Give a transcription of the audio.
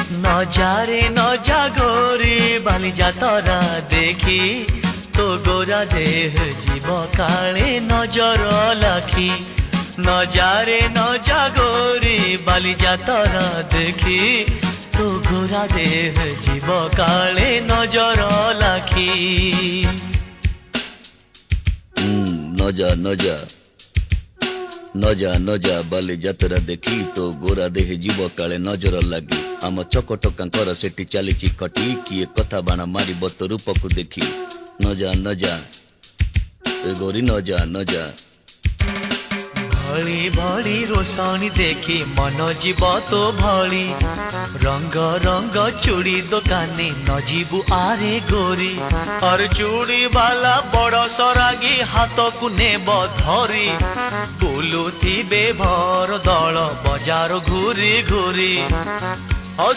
नजारे नजा गोरी बाली जातरा देखी तो गोरा देह जीव काले नजर लाखी। नजारे नजा गोरी बाली जातरा देखी तो गोरा देह जीव काले नजर लाखी। नजा नजा नजा नजा बाली जातरा देखी तो गोरा देह जीव काले नजर लगी। आम चकटकांकर सेठी चली खटी किए कथा बाण मार तो रूप को देखी। नजा नजा ए गोरी नजा नजा। भली भली रोशनी देखी मन जीव तो भली रंग रंग चूड़ी दुकानी न जीवु आरे गोरी। और चूड़ी वाला बड़ सरागी हाथ को नेब धरी बुलुथिबे भर दल बजार घूरी घूरी।